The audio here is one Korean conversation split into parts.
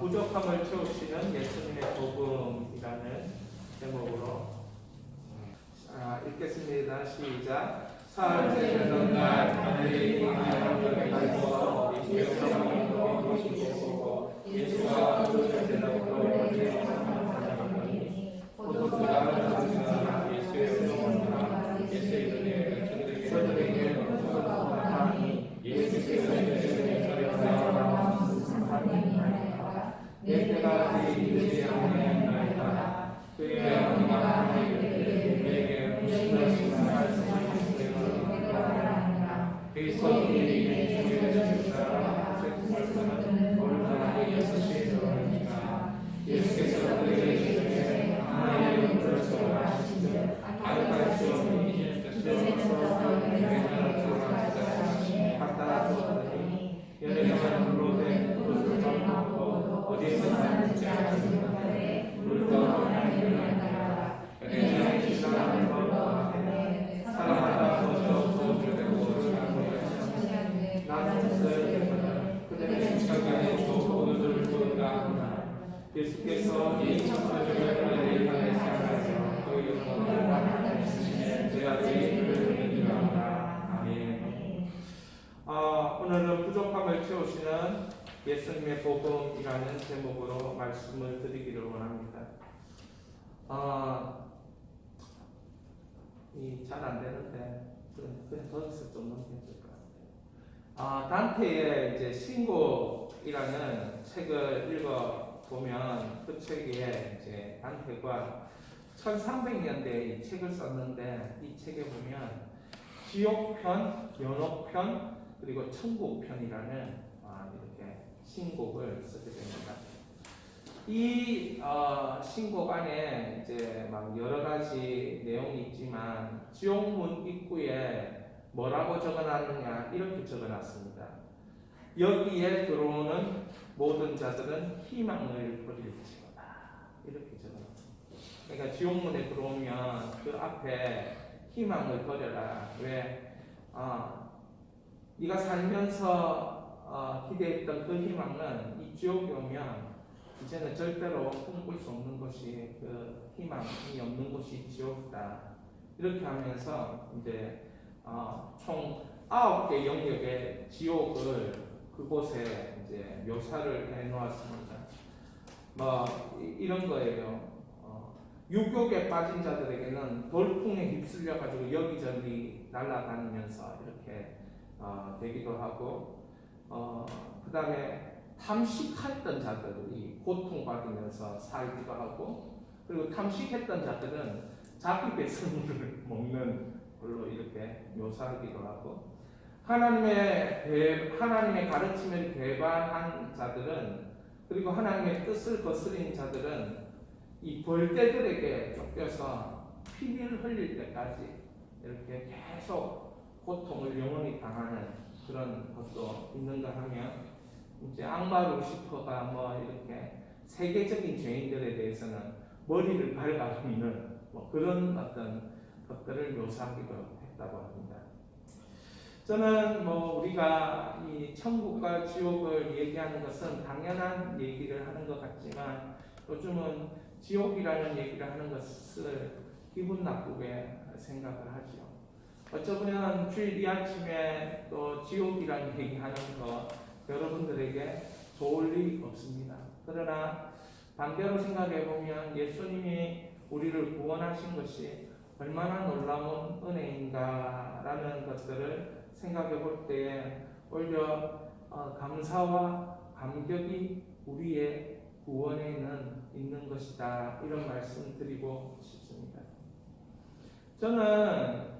부족함을 채우시는 예수님의 복음이라는 제목으로 읽겠습니다. 시작. 사흘째 되던 날 하늘이 하나님을 가리켜 예수님을 보시고 예수가 부르짖으라고 번제에 참여하니 포도주가 던져지나 예수의 영혼과 예수의 눈에 저들에게 던져지니 예수께서 예수의 절에서 내 때가 이르지 아니하였나이다. 그의 어머니가 하나님께 내게 무슨 말씀을 말씀하시느냐. 그리스도인이 주의 주시라 말씀은 얼마나 예수시리로니까. 예수께서 그에게 이르시되 하나님의 그릇으로 하시되 아름다우시오니 이제부터 내가 주라 하시니 갖다 주었더니 예수께서 이 천사들을 예하에 사랑하여 그 영광을 받으시니 제가 죄인을 믿으리라. 아멘. 오늘은 부족함을 채우시는 예수님의 복음이라는 제목으로 말씀을 드리기를 원합니다. 잘 안 되는데 그냥 거기서 좀 넘겨야 될 것 같아요. 단테의 이제 신곡이라는 책을 읽어 보면 그 책에 이제 단테가 1300년대에 이 책을 썼는데 이 책에 보면 지옥편, 연옥편 그리고 천국편이라는 이렇게 신곡을 쓰게 됩니다. 이 신곡 안에 이제 막 여러 가지 내용이 있지만 지옥문 입구에 뭐라고 적어놨느냐 이렇게 적어놨습니다. 여기에 들어오는 모든 자들은 희망을 버릴지어다 이렇게 적어놨습니다. 그러니까 지옥문에 들어오면 그 앞에 희망을 버려라. 왜? 네가 살면서 기대했던 그 희망은 이 지옥에 오면 이제는 절대로 꿈꿀 수 없는 곳이 그 희망이 없는 곳이 지옥이다. 이렇게 하면서 이제 총 9개 영역의 지옥을 그곳에 이제 묘사를 해 놓았습니다. 이런 거예요. 유혹에 빠진 자들에게는 돌풍에 휩쓸려 가지고 여기저기 날아다니면서 이렇게 되기도 하고, 그 다음에 탐식했던 자들이 고통받으면서 살기도 하고, 그리고 탐식했던 자들은 자기 배설물을 먹는 걸로 이렇게 묘사하기도 하고, 하나님의 가르침을 배반한 자들은, 그리고 하나님의 뜻을 거스린 자들은 이 벌떼들에게 쫓겨서 피를 흘릴 때까지 이렇게 계속 고통을 영원히 당하는 그런 것도 있는가 하면, 이제 악마 루시퍼가 이렇게 세계적인 죄인들에 대해서는 머리를 밟아놓는 그런 어떤 것들을 묘사하기도 했다고 합니다. 저는 우리가 이 천국과 지옥을 얘기하는 것은 당연한 얘기를 하는 것 같지만, 요즘은 지옥이라는 얘기를 하는 것을 기분 나쁘게 생각을 하죠. 어쩌면 주일 이 아침에 또 지옥이라는 얘기하는 거 여러분들에게 좋을 리 없습니다. 그러나 반대로 생각해 보면 예수님이 우리를 구원하신 것이 얼마나 놀라운 은혜인가라는 것들을 생각해 볼 때에 오히려 감사와 감격이 우리의 구원에는 있는 것이다, 이런 말씀 드리고 싶습니다. 저는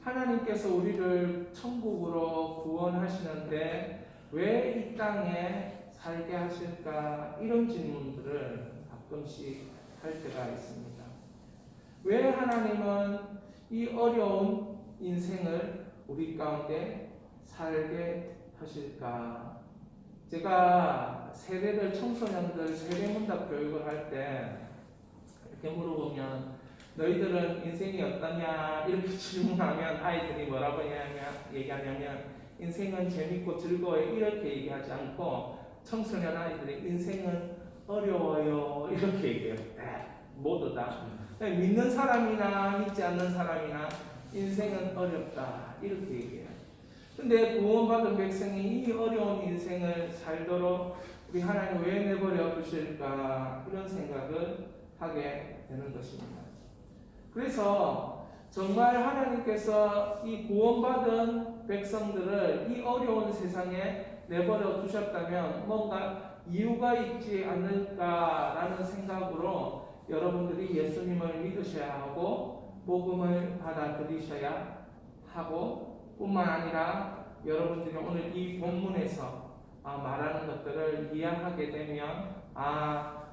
하나님께서 우리를 천국으로 구원하시는데 왜 이 땅에 살게 하실까, 이런 질문들을 가끔씩 할 때가 있습니다. 왜 하나님은 이 어려운 인생을 우리 가운데 살게 하실까? 제가 청소년들 세대문답 교육을 할 때 이렇게 물어보면, 너희들은 인생이 어떠냐 이렇게 질문하면 아이들이 뭐라고 얘기하냐면, 인생은 재밌고 즐거워요 이렇게 얘기하지 않고, 청소년 아이들이 인생은 어려워요 이렇게 얘기해요. 모두 다 믿는 사람이나 믿지 않는 사람이나 인생은 어렵다 이렇게 얘기해요. 근데 구원받은 백성이 이 어려운 인생을 살도록 우리 하나님 왜 내버려 두실까, 이런 생각을 하게 되는 것입니다. 그래서 정말 하나님께서 이 구원받은 백성들을 이 어려운 세상에 내버려 두셨다면 뭔가 이유가 있지 않을까라는 생각으로 여러분들이 예수님을 믿으셔야 하고 복음을 받아들이셔야 하고, 뿐만 아니라 여러분들이 오늘 이 본문에서 말하는 것들을 이해하게 되면,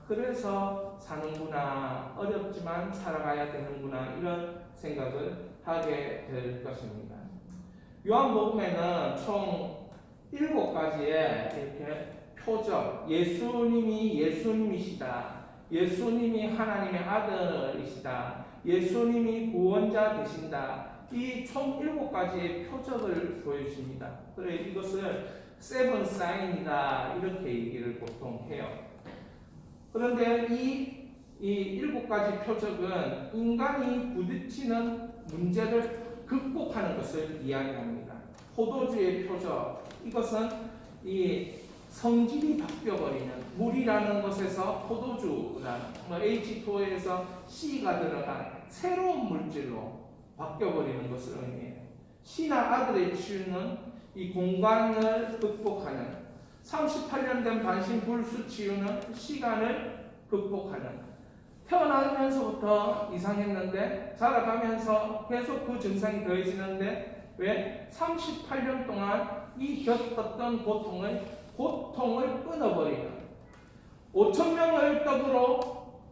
그래서 사는구나, 어렵지만 살아가야 되는구나, 이런 생각을 하게 될 것입니다. 요한복음에는 총 7가지의 이렇게 표적, 예수님이 예수님이시다, 예수님이 하나님의 아들이시다, 예수님이 구원자 되신다, 이 총 7가지의 표적을 보여줍니다. 그래, 이것을 세븐 사인이다 이렇게 얘기를 보통 해요. 그런데 이 7가지 표적은 인간이 부딪히는 문제를 극복하는 것을 이야기합니다. 포도주의 표적, 이것은 이 성질이 바뀌어버리는, 물이라는 것에서 포도주라는 H2O에서 C가 들어간 새로운 물질로 바뀌어버리는 것을 의미해요. C나 아들의 치유는 이 공간을 극복하는, 38년 된 반신불수 치유는 시간을 극복하는, 태어나면서부터 이상했는데 자라가면서 계속 그 증상이 더해지는데 왜? 38년 동안 이 겪었던 고통을 끊어버리는, 5,000명을 떡으로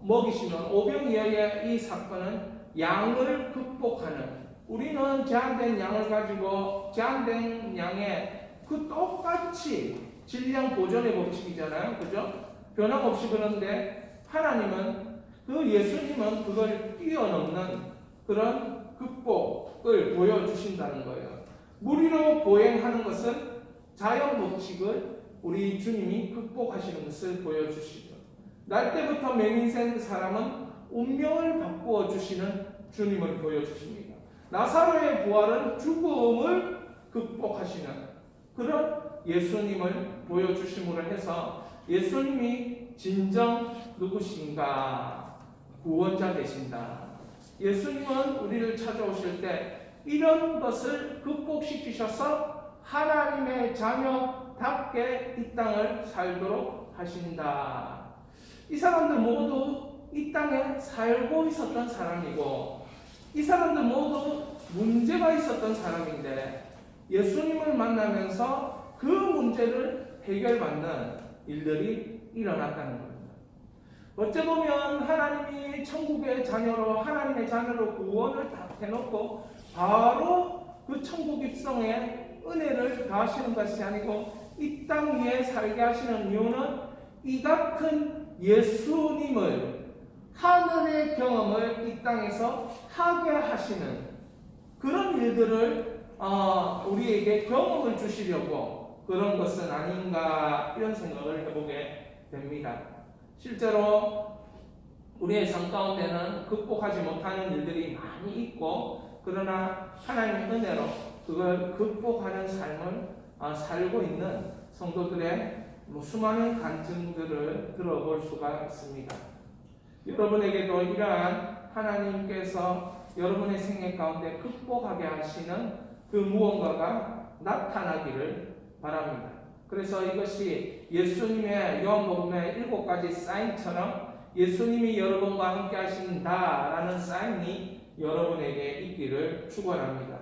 먹이시는 오병이어의 이 사건은 양을 극복하는, 우리는 제한된 양을 가지고 제한된 양의 그 똑같이 질량 보존의 법칙이잖아요. 그죠? 변함없이. 그런데 하나님은, 예수님은 그걸 뛰어넘는 그런 극복을 보여주신다는 거예요. 무리로 보행하는 것은 자연 법칙을 우리 주님이 극복하시는 것을 보여주시죠. 날 때부터 맹인생 사람은 운명을 바꾸어 주시는 주님을 보여주십니다. 나사로의 부활은 죽음을 극복하시는 그런 예수님을 보여주심으로 해서 예수님이 진정 누구신가? 구원자 되신다. 예수님은 우리를 찾아오실 때 이런 것을 극복시키셔서 하나님의 자녀답게 이 땅을 살도록 하신다. 이 사람들 모두 이 땅에 살고 있었던 사람이고 이 사람들 모두 문제가 있었던 사람인데 예수님을 만나면서 그 문제를 해결받는 일들이 일어났다는 겁니다. 어째 보면 하나님이 천국의 자녀로, 하나님의 자녀로 구원을 다 해놓고 바로 그 천국 입성에 은혜를 다하시는 것이 아니고 이 땅 위에 살게 하시는 이유는 이 같은 예수님을, 하늘의 경험을 이 땅에서 하게 하시는 그런 일들을 우리에게 경험을 주시려고 그런 것은 아닌가, 이런 생각을 해보게 됩니다. 실제로 우리의 삶 가운데는 극복하지 못하는 일들이 많이 있고, 그러나 하나님의 은혜로 그걸 극복하는 삶을 살고 있는 성도들의 수많은 간증들을 들어볼 수가 있습니다. 여러분에게도 이러한 하나님께서 여러분의 생애 가운데 극복하게 하시는 그 무언가가 나타나기를 바랍니다. 그래서 이것이 예수님의 요한복음의 7가지 사인처럼 예수님이 여러분과 함께 하신다라는 사인이 여러분에게 있기를 축원합니다.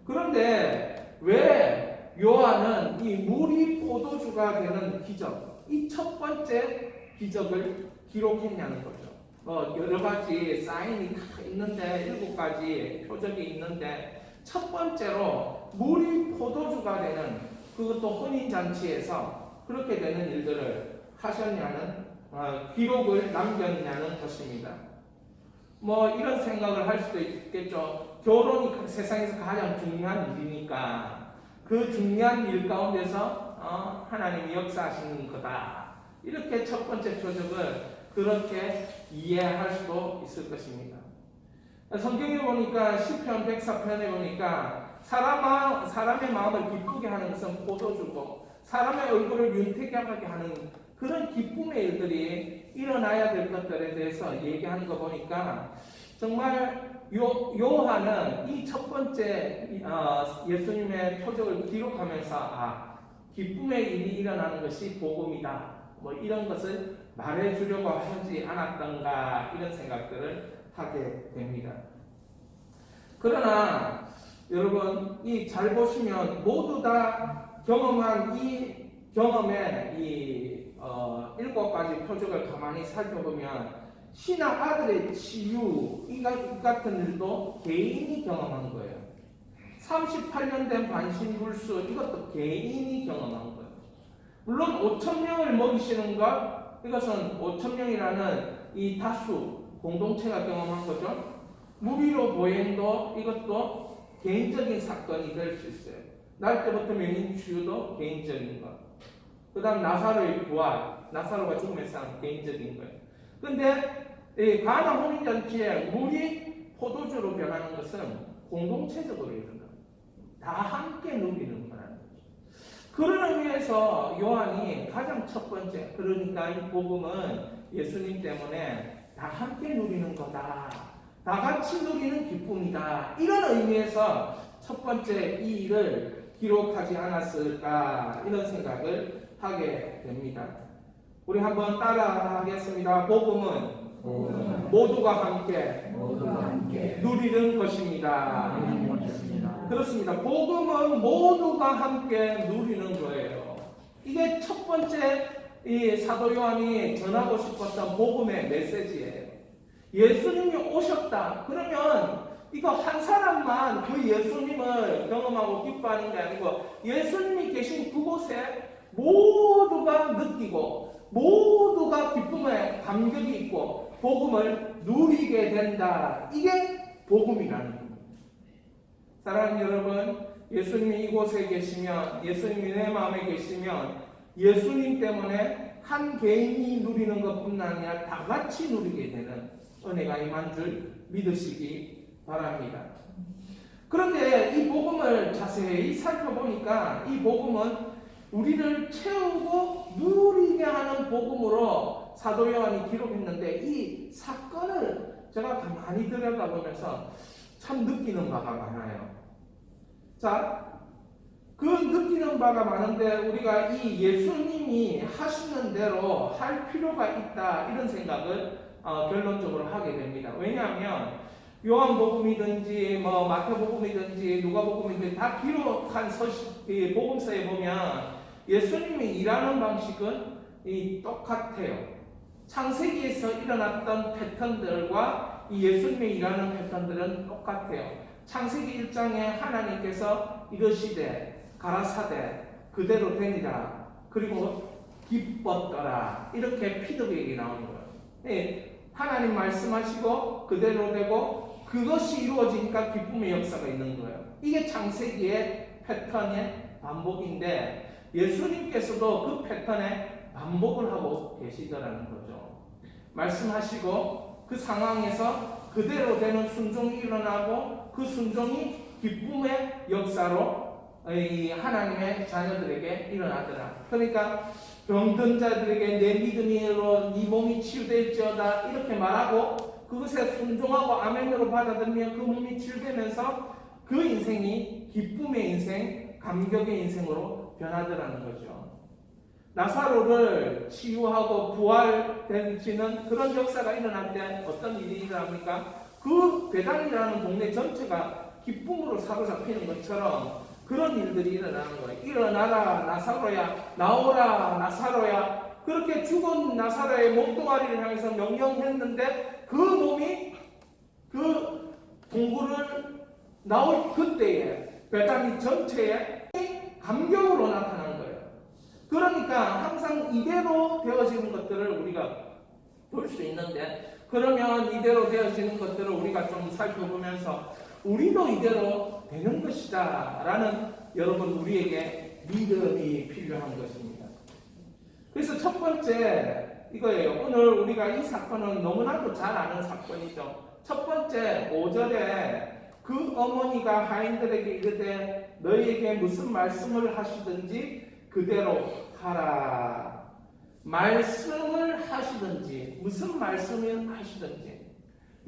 그런데 왜 요한은 이 물이 포도주가 되는 기적, 이 첫 번째 기적을 기록했냐는 거죠. 여러 가지 사인이 다 있는데, 7가지 표적이 있는데, 첫 번째로 물이 포도주가 되는, 그것도 혼인잔치에서 그렇게 되는 일들을 하셨냐는, 기록을 남겼냐는 것입니다. 이런 생각을 할 수도 있겠죠. 결혼이 세상에서 가장 중요한 일이니까 그 중요한 일 가운데서 하나님이 역사하시는 거다. 이렇게 첫 번째 표적을 그렇게 이해할 수도 있을 것입니다. 성경에 보니까 시편 104편에 보니까 사람의 마음을 기쁘게 하는 것은 포도주고 사람의 얼굴을 윤택하게 하는 그런 기쁨의 일들이 일어나야 될 것들에 대해서 얘기하는 거 보니까 정말 요한은 이 첫 번째 예수님의 표적을 기록하면서 기쁨의 일이 일어나는 것이 복음이다. 이런 것을 말해주려고 하지 않았던가, 이런 생각들을 하게 됩니다. 그러나 여러분, 잘 보시면 모두 다 경험한 이 경험의 이 7가지 표적을 가만히 살펴보면 신하 아들의 치유, 이 같은 일도 개인이 경험한 거예요. 38년 된 반신불수, 이것도 개인이 경험한 거예요. 물론 5,000명을 먹이시는 것, 이것은 5,000명이라는 이 다수 공동체가 경험한 거죠. 무리로 보행도 이것도 개인적인 사건이 될 수 있어요. 날 때부터 맹인 치유도 개인적인 것. 그 다음 나사로의 부활, 나사로가 죽음에서 개인적인 거예요. 근데 이 가나 혼인잔치에 물이 포도주로 변하는 것은 공동체적으로 일어나. 다 함께 누리는 거라는 거죠. 그런 의미에서 요한이 가장 첫 번째, 그러니까 이 복음은 예수님 때문에 다 함께 누리는 거다. 다 같이 누리는 기쁨이다. 이런 의미에서 첫 번째 이 일을 기록하지 않았을까 이런 생각을 하게 됩니다. 우리 한번 따라하겠습니다. 복음은 모두가 함께 누리는 것입니다. 그렇습니다. 복음은 모두가 함께 누리는 거예요. 이게 첫 번째 이 사도 요한이 전하고 싶었던 복음의 메시지예요. 예수님이 오셨다. 그러면 이거 한 사람만 그 예수님을 경험하고 기뻐하는 게 아니고 예수님이 계신 그곳에 모두가 느끼고 모두가 기쁨에 감격이 있고 복음을 누리게 된다. 이게 복음이라는 겁니다. 사랑하는 여러분, 예수님이 이곳에 계시면, 예수님이 내 마음에 계시면 예수님 때문에 한 개인이 누리는 것뿐 아니라 다 같이 누리게 되는 은혜가 임한 줄 믿으시기 바랍니다. 그런데 이 복음을 자세히 살펴보니까 이 복음은 우리를 채우고 누리게 하는 복음으로 사도 요한이 기록했는데 이 사건을 제가 가만히 들여다보면서 참 느끼는 바가 많아요. 자, 그 느끼는 바가 많은데 우리가 이 예수님이 하시는 대로 할 필요가 있다 이런 생각을 결론적으로 하게 됩니다. 왜냐하면 요한복음이든지 마태복음이든지 누가복음이든지 다 기록한 복음서에 보면 예수님이 일하는 방식은 똑같아요. 창세기에서 일어났던 패턴들과 이 예수님이 일하는 패턴들은 똑같아요. 창세기 1장에 하나님께서 이르시되 가라사대 그대로 되니라 그리고 기뻤더라 이렇게 피드백이 나오는 거예요. 네, 하나님 말씀하시고 그대로 되고 그것이 이루어지니까 기쁨의 역사가 있는 거예요. 이게 창세기의 패턴의 반복인데 예수님께서도 그 패턴에 반복을 하고 계시더라는 거죠. 말씀하시고 그 상황에서 그대로 되는 순종이 일어나고 그 순종이 기쁨의 역사로 하나님의 자녀들에게 일어나더라. 그러니까 병든 자들에게 내 믿음으로 네 몸이 치유될지어다 이렇게 말하고 그것에 순종하고 아멘으로 받아들이면 그 몸이 치유되면서 그 인생이 기쁨의 인생, 감격의 인생으로 변하더라는 거죠. 나사로를 치유하고 부활되는 그런 역사가 일어날 때 어떤 일이 일어납니까? 그 베단이라는 동네 전체가 기쁨으로 사로잡히는 것처럼 그런 일들이 일어나는 거예요. 일어나라 나사로야, 나오라 나사로야. 그렇게 죽은 나사로의 몸뚱아리를 향해서 명령했는데 그 몸이 그 동굴을 나올 그때에 베단이 전체에 감격으로 나타난 거예요. 그러니까 항상 이대로 되어지는 것들을 우리가 볼 수 있는데 그러면 이대로 되어지는 것들을 우리가 좀 살펴보면서 우리도 이대로 되는 것이다 라는 여러분 우리에게 믿음이 필요한 것입니다. 그래서 첫 번째 이거예요. 오늘 우리가 이 사건은 너무나도 잘 아는 사건이죠. 첫 번째 5절에 그 어머니가 하인들에게 이르되 너희에게 무슨 말씀을 하시든지 그대로 하라. 말씀을 하시든지 무슨 말씀을 하시든지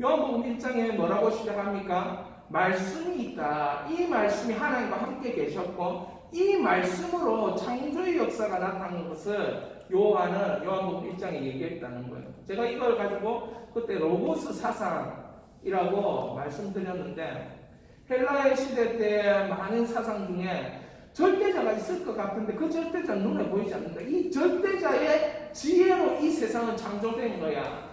요한복음 1장에 뭐라고 시작합니까? 말씀이 있다. 이 말씀이 하나님과 함께 계셨고 이 말씀으로 창조의 역사가 나타난 것을 요한은 요한복음 1장에 얘기했다는 거예요. 제가 이걸 가지고 그때 로고스 사상이라고 말씀드렸는데 헬라의 시대 때 많은 사상 중에 절대자가 있을 것 같은데 그 절대자는 눈에 보이지 않는다. 이 절대자의 지혜로 이 세상은 창조된 거야.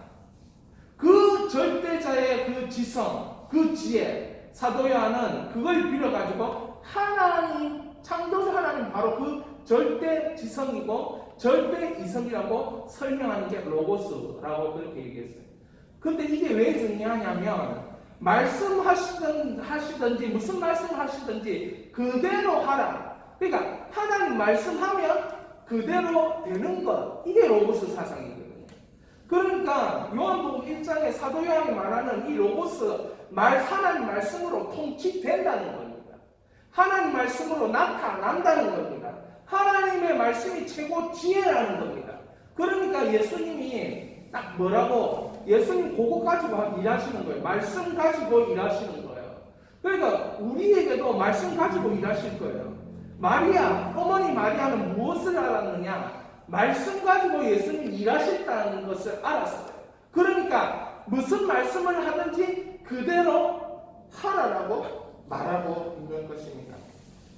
그 절대자의 그 지성, 그 지혜, 사도 요한은 그걸 빌어가지고 하나님, 창조주 하나님 바로 그 절대 지성이고 절대 이성이라고 설명하는 게 로고스라고 그렇게 얘기했어요. 근데 이게 왜 중요하냐면 말씀하시든지 무슨 말씀하시든지 그대로 하라. 그러니까 하나님 말씀하면 그대로 되는 것, 이게 로고스 사상이거든요. 그러니까 요한복음 1장에 사도 요한이 말하는 이 로고스 하나님 말씀으로 통치된다는 겁니다. 하나님 말씀으로 나타난다는 겁니다. 하나님의 말씀이 최고 지혜라는 겁니다. 그러니까 예수님이 딱 뭐라고, 예수님 그거 가지고 일하시는 거예요. 말씀 가지고 일하시는 거예요. 그러니까 우리에게도 말씀 가지고 일하실 거예요. 마리아, 어머니 마리아는 무엇을 알았느냐? 말씀 가지고 예수님 일하셨다는 것을 알았어요. 그러니까 무슨 말씀을 하든지 그대로 하라라고 말하고 있는 것입니다.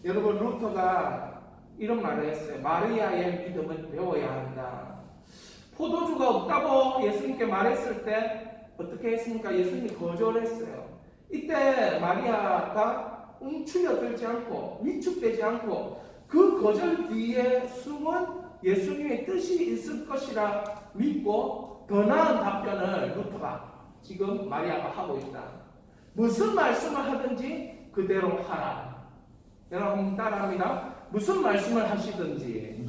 여러분, 루터가 이런 말을 했어요. 마리아의 믿음을 배워야 한다. 포도주가 없다고 예수님께 말했을 때 어떻게 했습니까? 예수님이 거절했어요. 이때 마리아가 움츠려들지 않고 위축되지 않고 그 거절 뒤에 숨은 예수님의 뜻이 있을 것이라 믿고 더 나은 답변을 루터가 지금 마리아가 하고 있다. 무슨 말씀을 하든지 그대로 하라. 여러분 따라합니다. 무슨 말씀을 하시든지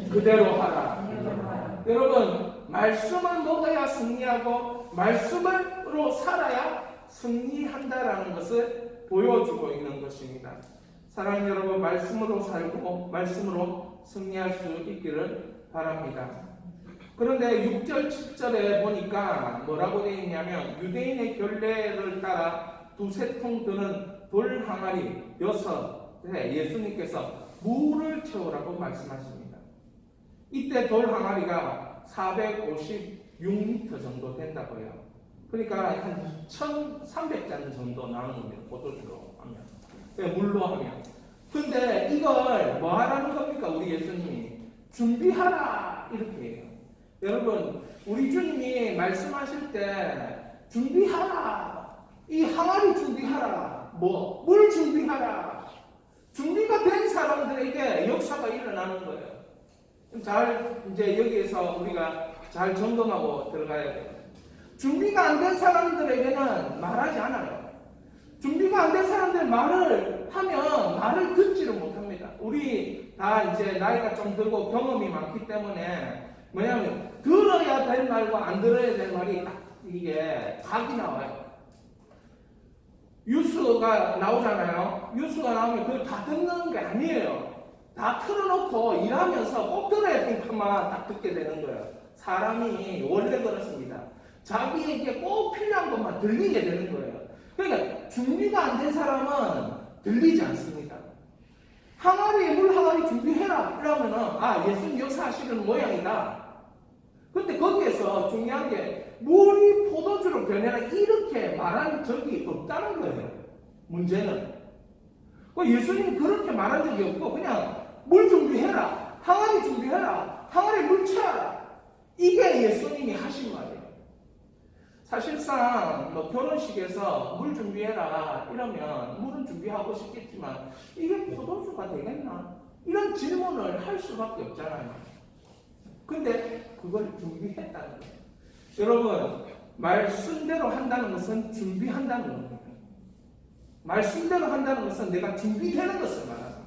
그대로 하라. 여러분, 말씀을 먹어야 승리하고 말씀으로 살아야 승리한다라는 것을 보여주고 있는 것입니다. 사랑하는 여러분, 말씀으로 살고 말씀으로 승리할 수 있기를 바랍니다. 그런데 6절, 7절에 보니까 뭐라고 되어 있냐면 유대인의 결례를 따라 두세 통 드는 돌 항아리 6에 예수님께서 물을 채우라고 말씀하십니다. 이때 돌 항아리가 456리터 정도 된다고 해요. 그러니까 한 2,300잔 정도 나오는 겁니다. 포도주로 하면. 물로 하면. 근데 이걸 뭐 하라는 겁니까? 우리 예수님이 준비하라 이렇게 해요. 여러분, 우리 주님이 말씀하실 때 준비하라, 이 항아리 준비하라, 물 준비하라, 준비가 된 사람들에게 역사가 일어나는 거예요. 잘 이제 여기에서 우리가 잘 점검하고 들어가야 돼요. 준비가 안 된 사람들에게는 말하지 않아요. 준비가 안 된 사람들 말을 하면 말을 듣지를 못합니다. 우리 다 이제 나이가 좀 들고 경험이 많기 때문에 뭐냐면 들어야 될 말과 안 들어야 될 말이 딱 이게 각이 나와요. 뉴스가 나오잖아요. 뉴스가 나오면 그걸 다 듣는 게 아니에요. 다 틀어놓고 일하면서 꼭 들어야 될 것만 딱 듣게 되는 거예요. 사람이 원래 그렇습니다. 자기에게 꼭 필요한 것만 들리게 되는 거예요. 그러니까 준비가 안 된 사람은 들리지 않습니다. 항아리, 물 항아리 준비해라 이러면은 예수님 역사하시는 모양이다. 근데 거기에서 중요한 게 물이 포도주로 변해라 이렇게 말한 적이 없다는 거예요. 문제는 예수님은 그렇게 말한 적이 없고 그냥 물 준비해라, 항아리 준비해라, 항아리 물 채워라, 이게 예수님이 하신 말이에요. 사실상 결혼식에서 물 준비해라 이러면 물은 준비하고 싶겠지만 이게 포도주가 되겠나? 이런 질문을 할 수밖에 없잖아요. 근데 그걸 준비했다는 거예요. 여러분, 말씀대로 한다는 것은 준비한다는 겁니다. 말씀대로 한다는 것은 내가 준비되는 것을 말합니다.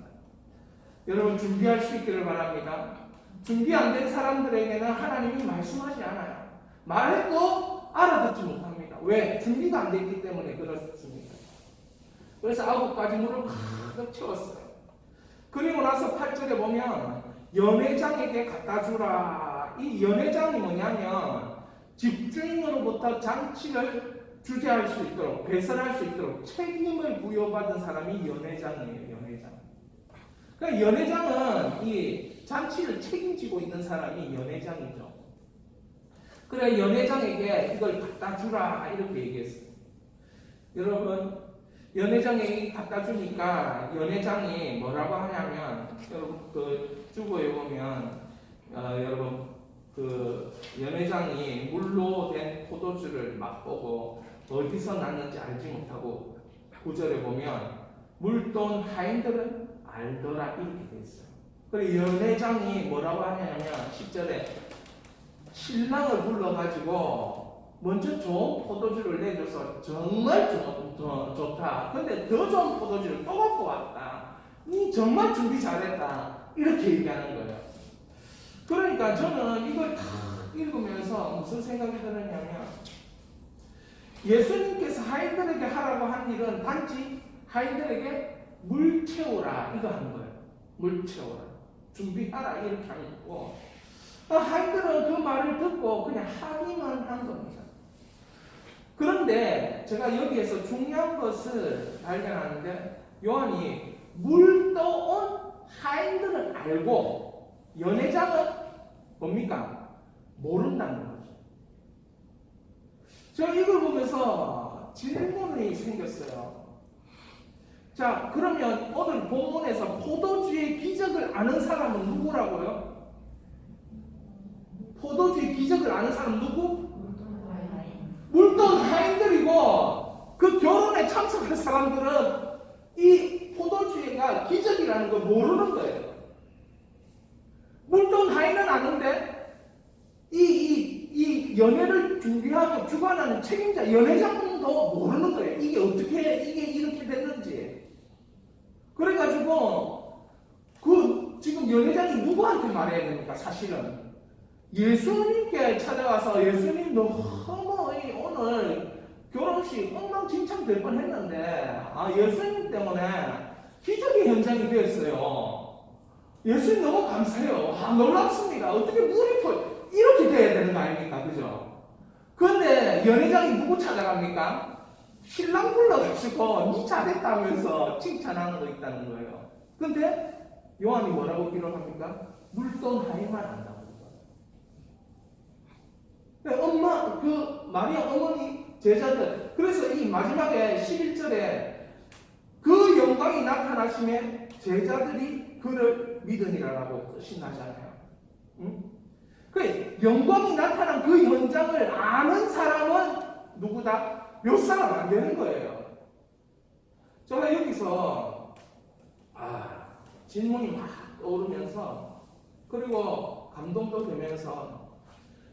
여러분, 준비할 수 있기를 바랍니다. 준비 안 된 사람들에게는 하나님이 말씀하지 않아요. 말해도 알아듣지 못합니다. 왜? 준비가 안 됐기 때문에 그렇습니다. 그래서 9가지 물을 가득 채웠어요. 그리고 나서 8절에 보면 연회장에게 갖다 주라. 이 연회장이 뭐냐면 집주인으로부터 장치를 주재할 수 있도록, 배설할 수 있도록 책임을 부여받은 사람이 연회장이에요. 연회장. 그러니까 연회장은 이 잔치를 책임지고 있는 사람이 연회장이죠. 그래, 연회장에게 이걸 갖다 주라 이렇게 얘기했어요. 여러분, 연회장에게 갖다 주니까 연회장이 뭐라고 하냐면, 여러분 그 주보에 보면 여러분 그 연회장이 물로 된 포도주를 맛보고 어디서 났는지 알지 못하고 9절에 보면 물돈 하인들은 알더라 이렇게 돼 있어요. 그리고 연회장이 뭐라고 하냐면 10절에 신랑을 불러가지고 먼저 좋은 포도주를 내줘서 정말 좋다. 근데 더 좋은 포도주를 또 갖고 왔다. 니 정말 준비 잘했다. 이렇게 얘기하는 거예요. 그러니까 저는 이걸 다 읽으면서 무슨 생각이 들었냐면, 예수님께서 하인들에게 하라고 한 일은 단지 하인들에게 물 채우라 이거 하는 거예요. 물 채우라, 준비하라 이렇게 하는 거고, 하인들은 그 말을 듣고 그냥 하기만 한 겁니다. 그런데 제가 여기에서 중요한 것을 발견하는데, 요한이 물 떠온 하인들은 알고 연회장은 뭡니까? 모른다는 거죠. 제가 이걸 보면서 질문이 생겼어요. 자, 그러면 오늘 본문에서 포도주의 기적을 아는 사람은 누구라고요? 포도주의 기적을 아는 사람 누구? 물돈 하인들이고, 그 결혼에 참석한 사람들은 이 포도주의가 기적이라는 걸 모르는 거예요. 물돈 하인은 아는데 이 연회를 준비하고 주관하는 책임자 연회장도 모르는 거예요. 이게 어떻게 이게 이렇게 됐는지. 그래가지고 그 지금 연회장이 누구한테 말해야 됩니까? 사실은 예수님께 찾아가서, 예수님 너무 오늘 결혼식 엉망진창 될 뻔했는데 예수님 때문에 기적의 현장이 되었어요. 예수님 너무 감사해요. 놀랍습니다. 어떻게 물이 이렇게 돼야 되는 거 아닙니까? 그죠? 그런데 연회장이 누구 찾아갑니까? 신랑 불러가지고 니 잘했다면서 칭찬하는 거 있다는 거예요. 근데 요한이 뭐라고 기록합니까? 물돈 하인만 안다고. 마리아 어머니 제자들, 그래서 이 마지막에 11절에 그 영광이 나타나심에 제자들이 그를 믿으니라라고 뜻이 나잖아요. 응? 그 영광이 나타난 그 현장을 아는 사람은 누구다? 몇 사람 안 되는 거예요. 제가 여기서 질문이 막 떠오르면서, 그리고 감동도 되면서,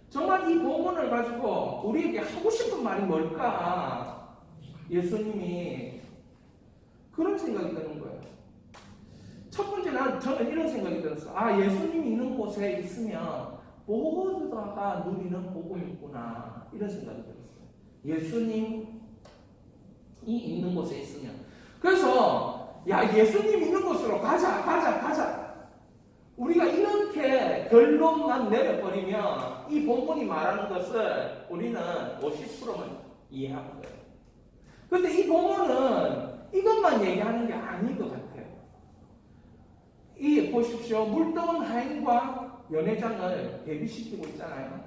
정말 이 본문을 가지고 우리에게 하고 싶은 말이 뭘까? 예수님이 그런 생각이 드는 거예요. 첫 번째, 저는 이런 생각이 들었어요. 예수님이 있는 곳에 있으면 모두가 누리는 복음이 있구나, 이런 생각이 들었어요. 예수님이 있는 곳에 있으면. 그래서 예수님 있는 곳으로 가자. 우리가 이렇게 결론만 내려버리면 이 본문이 말하는 것을 우리는 50%만 이해하는 거예요. 그런데 이 본문은 이것만 얘기하는 게 아닌 것 같아요. 보십시오. 물떠온 하인과 연회장을 대비시키고 있잖아요.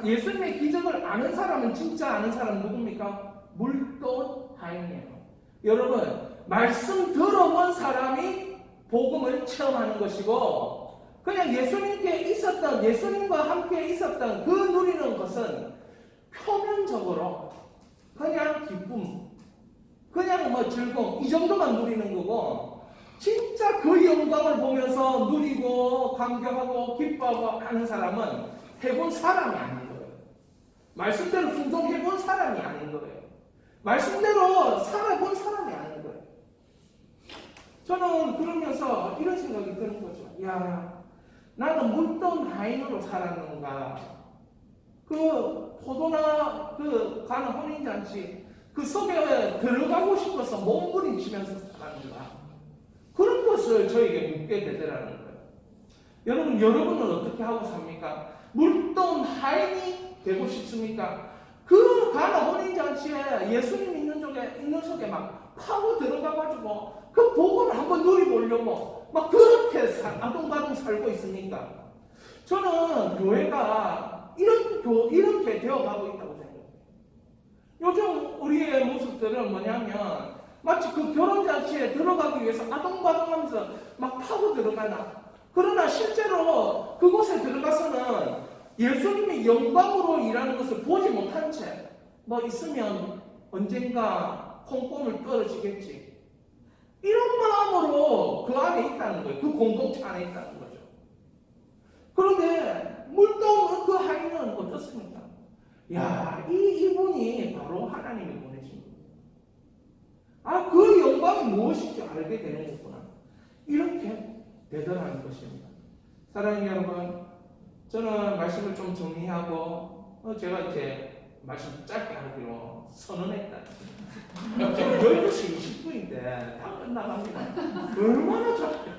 예수님의 기적을 아는 사람은 진짜 아는 사람은 누굽니까? 물떠온 하인이에요. 여러분, 말씀 들어본 사람이 복음을 체험하는 것이고, 그냥 예수님과 함께 있었던 그 누리는 것은 표면적으로 그냥 기쁨, 그냥 즐거움, 이 정도만 누리는 거고, 진짜 그 영광을 보면서 누리고 감격하고 기뻐하고 하는 사람은 해본 사람이 아닌 거예요. 말씀대로 순종해본 사람이 아닌 거예요. 말씀대로 살아본 사람이 아닌 거예요. 저는 그러면서 이런 생각이 드는 거죠. 나는 물던 하인으로 살았는가? 그 포도나 가는 혼인잔치 그 속에 들어가고 싶어서 몸부림치면서 살았는가? 그런 것을 저에게 묻게 되더라는 거예요. 여러분은 어떻게 하고 삽니까? 물던 하인이 되고 싶습니까? 그 가나 혼인잔치에 예수님 있는 속에 막 파고 들어가가지고 그 복음을 한번 누려보려고 막 그렇게 아동바동 살고 있으니까, 저는 교회가 이렇게 되어가고 있다고 생각해요. 요즘 우리의 모습들은 뭐냐면 마치 그 결혼잔치에 들어가기 위해서 아동바동하면서 막 파고 들어가나. 그러나 실제로 그곳에 들어가서는 예수님이 영광으로 일하는 것을 보지 못한 채 있으면 언젠가 콩고물 떨어지겠지, 이런 마음으로 그 안에 있다는 거예요. 그 공동체 안에 있다는 거죠. 그런데 물떠오는 그 하인은 어떻습니까? 이분이 바로 하나님이 보내신 거예요. 그 영광이 무엇인지 알게 되는 거구나. 이렇게 되더라는 것입니다. 사랑하는 여러분, 저는 말씀을 좀 정리하고 제가 이제 말씀 짧게 하기로 선언했다. 지금 12시 20분인데 다 끝나갑니다. 얼마나 좋아요.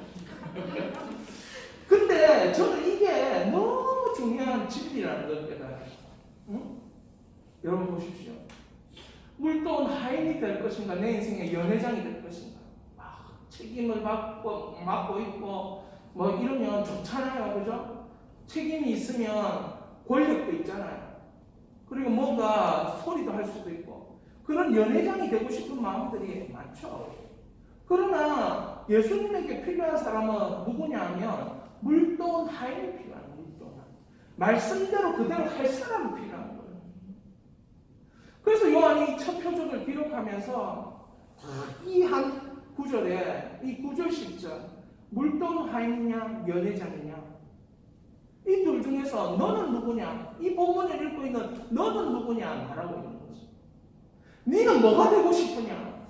근데 저는 이게 너무 중요한 진리라는 걸 깨달아요. 응? 여러분 보십시오. 물돈 하인이 될 것인가, 내 인생의 연회장이 될 것인가. 책임을 맡고 있고 뭐 이러면 좋잖아요, 그죠? 책임이 있으면 권력도 있잖아요. 그리고 뭔가 소리도 할 수도 있고 그런 연회장이 되고 싶은 마음들이 많죠. 그러나 예수님에게 필요한 사람은 누구냐 하면 물돈 하인이 필요한 물돈 하인. 말씀대로 그대로 할 사람이 필요한 거예요. 그래서 요한이 첫 표적을 기록하면서 이 한 구절에 이 9절 10절 물돈 하인이냐 연회장이냐 이 둘 중에서 너는 누구냐? 이 본문을 읽고 있는 너는 누구냐? 말하고 있는 거지. 너는 뭐가 되고 싶으냐?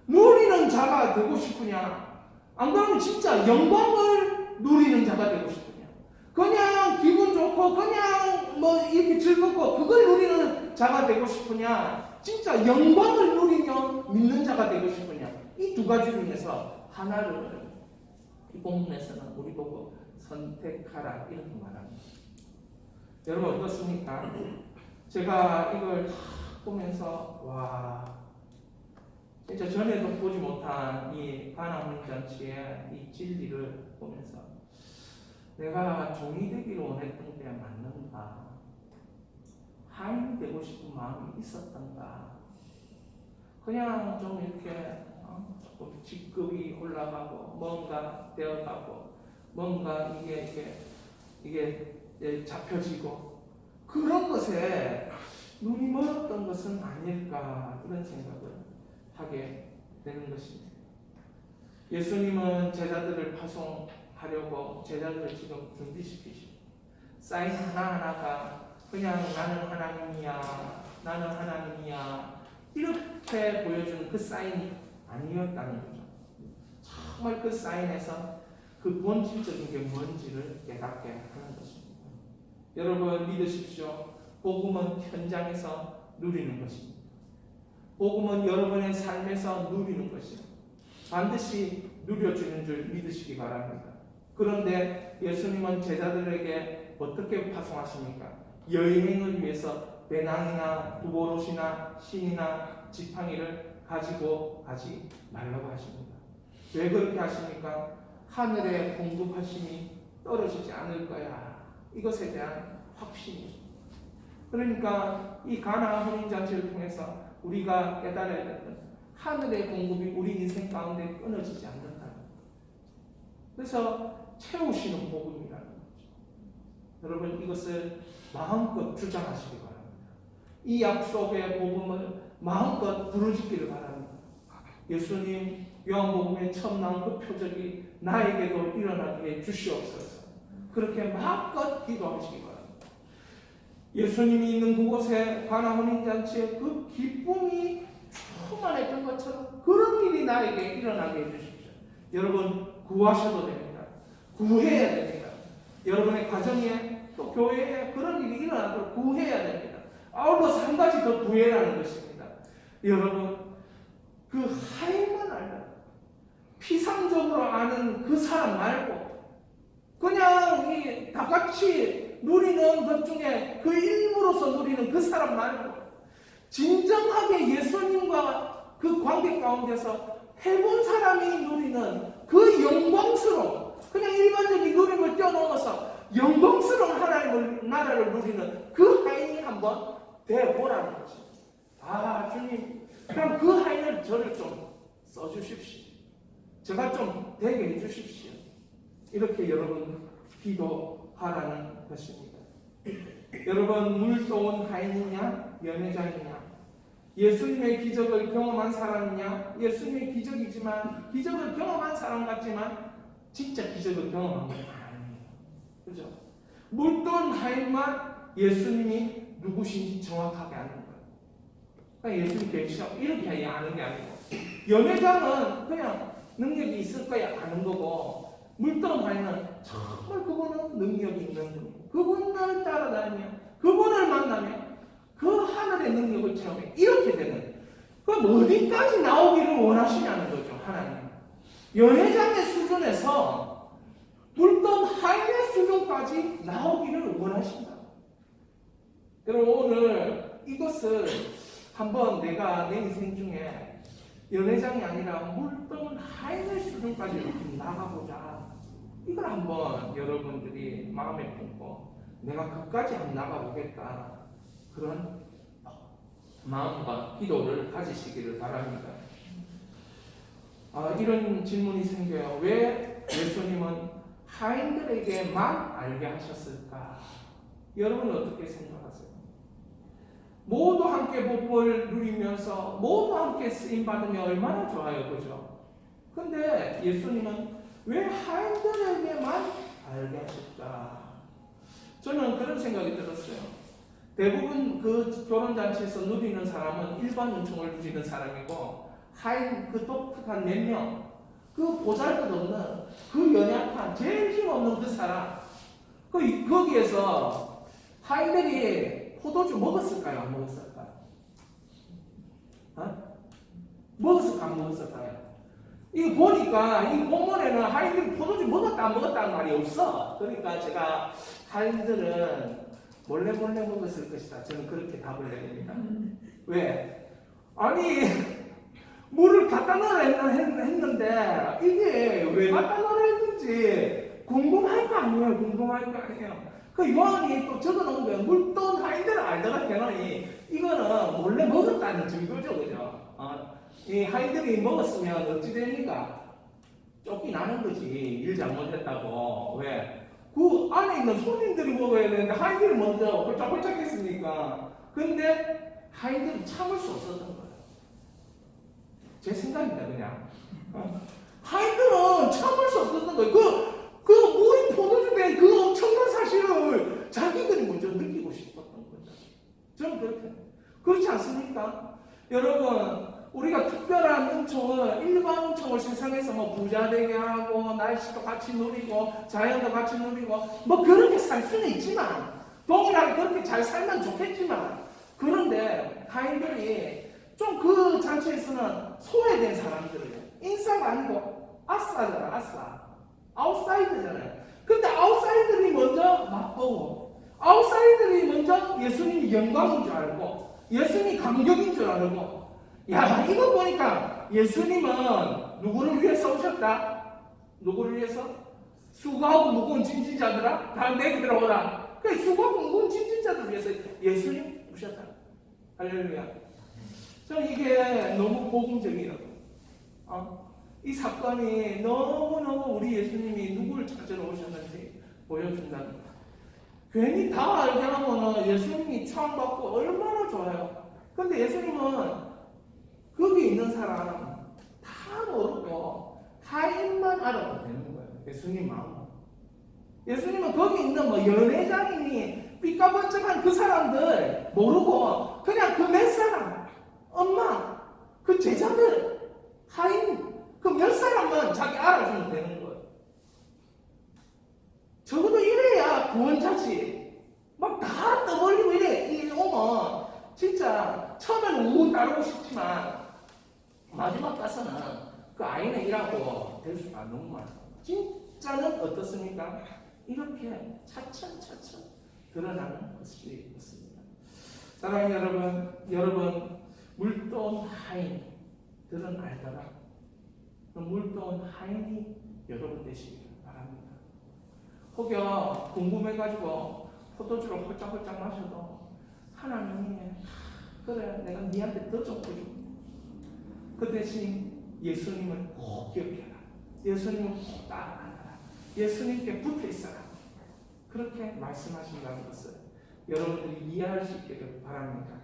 누리는 자가 되고 싶으냐? 안 그러면 진짜 영광을 누리는 자가 되고 싶으냐? 그냥 기분 좋고 그냥 뭐 이렇게 즐겁고 그걸 누리는 자가 되고 싶으냐? 진짜 영광을 누리며 믿는 자가 되고 싶으냐? 이 두 가지 중에서 하나를 이 본문에서는 우리 보고 선택하라 이렇게 말합니다. 여러분 어떻습니까? 제가 이걸 보면서 와 진짜 전에도 보지 못한 이 가나 혼인잔치의 이 진리를 보면서 내가 종이 되기를 원했던 게 맞는가? 하인이 되고 싶은 마음이 있었던가? 그냥 좀 이렇게 조금 직급이 올라가고 뭔가 되어가고 뭔가 이게 잡혀지고 그런 것에 눈이 멀었던 것은 아닐까 그런 생각을 하게 되는 것입니다. 예수님은 제자들을 파송하려고 제자들을 지금 준비시키시고 사인 하나하나가 그냥 나는 하나님이야 이렇게 보여주는 그 사인이 아니었다는 거죠. 정말 그 사인에서 그 본질적인 게 뭔지를 깨닫게 하는 것입니다. 여러분 믿으십시오. 복음은 현장에서 누리는 것입니다. 복음은 여러분의 삶에서 누리는 것입니다. 반드시 누려주는 줄 믿으시기 바랍니다. 그런데 예수님은 제자들에게 어떻게 파송하십니까? 여행을 위해서 배낭이나 두보롯이나 신이나 지팡이를 가지고 가지 말라고 하십니다. 왜 그렇게 하십니까? 하늘의 공급하심이 떨어지지 않을 거야. 이것에 대한 확신이. 그러니까 이 가나 혼인잔치를 통해서 우리가 깨달아야 될 것은 하늘의 공급이 우리 인생 가운데 끊어지지 않는다는 거예요. 그래서 채우시는 복음이라는 거죠. 여러분 이것을 마음껏 주장하시기 바랍니다. 이 약속의 복음을 마음껏 부르짖기를 바랍니다. 예수님 요한복음에 처음 나온 그 표적이 나에게도 일어나게 주시옵소서. 그렇게 마음껏 기도하시기 바랍니다. 예수님이 있는 그곳에 가나 혼인잔치에 그 기쁨이 충만했던 것처럼 그런 일이 나에게 일어나게 해주십시오. 여러분 구하셔도 됩니다. 구해야 됩니다. 여러분의 가정에 또 교회에 그런 일이 일어나도록 구해야 됩니다. 아울러서 한 가지 더 구해라는 것입니다. 여러분 그 하인만 알다. 피상적으로 아는 그 사람 말고 그냥 다 같이 누리는 것 중에 그 일부로서 누리는 그 사람 말고 진정하게 예수님과 그 관계 가운데서 해본 사람이 누리는 그 영광스러운 그냥 일반적인 누림을 뛰어넘어서 영광스러운 하나님의 나라를 누리는 그 하인이 한번 되어보라는 거지. 아 주님 그럼 그 하인을 저를 좀 써주십시오. 제가 좀 되게 해주십시오. 이렇게 여러분 기도하라는 것입니다. 여러분 물도온 하인이냐 연회장이냐 예수님의 기적을 경험한 사람이냐 예수님의 기적이지만 기적을 경험한 사람 같지만 진짜 기적을 경험한 건 아니에요. 그죠? 물도온 하인만 예수님이 누구신지 정확하게 아는 거예요. 그러니까 예수님 계시다고 이렇게 아는 게 아니고 연회장은 그냥 능력이 있을 거야 아는 거고 물동 하인은 정말 그분은 능력이 있는 분. 그분을 따라다니며 그분을 만나며 그 하늘의 능력을 체험해 이렇게 되는. 그럼 어디까지 나오기를 원하시냐는 거죠. 하나님. 연회장의 수준에서 물동 하인의 수준까지 나오기를 원하신다. 여러분 오늘 이것을 한번 내가 내 인생 중에 연회장이 아니라 물동 하인의 수준까지 이렇게 나가보자. 이걸 한번 여러분들이 마음에 품고 내가 그까지 한번 나가보겠다. 그런 마음과 기도를 가지시기를 바랍니다. 이런 질문이 생겨요. 왜 예수님은 하인들에게만 알게 하셨을까? 여러분은 어떻게 생각하세요? 모두 함께 복을 누리면서 모두 함께 쓰임받으면 얼마나 좋아요. 그죠? 근데 예수님은 왜 하인들에게만 알게 하실까? 저는 그런 생각이 들었어요. 대부분 그 결혼잔치에서 누리는 사람은 일반 은총을 누리는 사람이고 하인 그 독특한 몇 명, 그 보잘것없는 그 연약한 제일 힘없는 그 사람, 거기에서 하인들이 포도주 먹었을까요? 안 먹었을까요? 먹었을까? 안 먹었을까요? 이거 보니까 이 본문에는 하인들이 포도주 먹었다 안 먹었다는 말이 없어. 그러니까 제가 하인들은 몰래 먹었을 것이다. 저는 그렇게 답을 내립니다. 왜? 아니 물을 갖다 넣으라 했는데 이게 왜 갖다 넣으라 했는지 궁금할 거 아니에요. 궁금할 거 아니에요. 그 요한이 또 적어놓은 거예요. 물돈 하인들을 알다가 했더니 이거는 몰래 먹었다는 증거죠. 그죠? 이 하인들이 먹었으면 어찌 됩니까? 쫓기나는 거지. 일 잘못했다고. 왜? 그 안에 있는 손님들이 먹어야 되는데 하인들이 먼저 홀짝홀짝 했으니까. 근데 하인들이 참을 수 없었던 거예요. 제 생각입니다, 그냥. 하인들은 참을 수 없었던 거예요. 그 물이 포도주 된 그 엄청난 사실을 자기들이 먼저 느끼고 싶었던 거죠. 저는 그렇지 않습니까? 여러분, 우리가 특별한 은총을, 일반 은총을 세상에서 뭐 부자 되게 하고, 날씨도 같이 누리고, 자연도 같이 누리고, 뭐 그렇게 살 수는 있지만, 동일하게 그렇게 잘 살면 좋겠지만, 그런데 하인들이 좀 그 잔치에서는 소외된 사람들이에요. 인싸가 아니고, 아싸잖아, 아싸. 아웃사이드잖아요. 근데 아웃사이드들이 먼저 맛보고, 아웃사이드들이 먼저 예수님이 영광인 줄 알고, 예수님이 감격인 줄 알고, 야, 이거 보니까 예수님은 누구를 위해서 오셨다? 누구를 위해서? 수고하고 무거운 짐진자들아? 다 내게 오라. 그 수고하고 무거운 짐진자들 위해서 예수님 오셨다. 할렐루야. 저는 이게 너무 복음적이라고. 이 사건이 너무너무 우리 예수님이 누구를 찾으러 오셨는지 보여준다는 거예요. 괜히 다 알게 하면 예수님이 추앙받고 얼마나 좋아요. 근데 예수님은 거기 있는 사람 다 모르고 하인만 알아도 되는 거예요. 예수님 마음. 예수님은 거기 있는 뭐 연회장이니 삐까번쩍한 그 사람들 모르고 그냥 그 몇 사람, 엄마, 그 제자들, 하인 그 몇 사람만 자기 알아주면 되는 거예요. 적어도 이래야 구원자지. 막 다 떠벌리고 이래 오면 진짜 처음에는 우우 따르고 싶지만 마지막 가서는 그 아이는 일하고 될 수가 없는 거야. 진짜는 어떻습니까? 이렇게 차츰차츰 드러나는 것이 있습니다. 사랑하는 여러분, 물돈 하인들은 알더라. 물돈 하인이 여러분 되시기를 바랍니다. 혹여 궁금해가지고 포도주를 홀짝홀짝 마셔도 하나님이 그래 내가 니한테 더 좀 해줄게. 그 대신 예수님을 꼭 기억해라. 예수님을 꼭 따라가라. 예수님께 붙어 있어라. 그렇게 말씀하신다는 것을 여러분들이 이해할 수 있기를 바랍니다.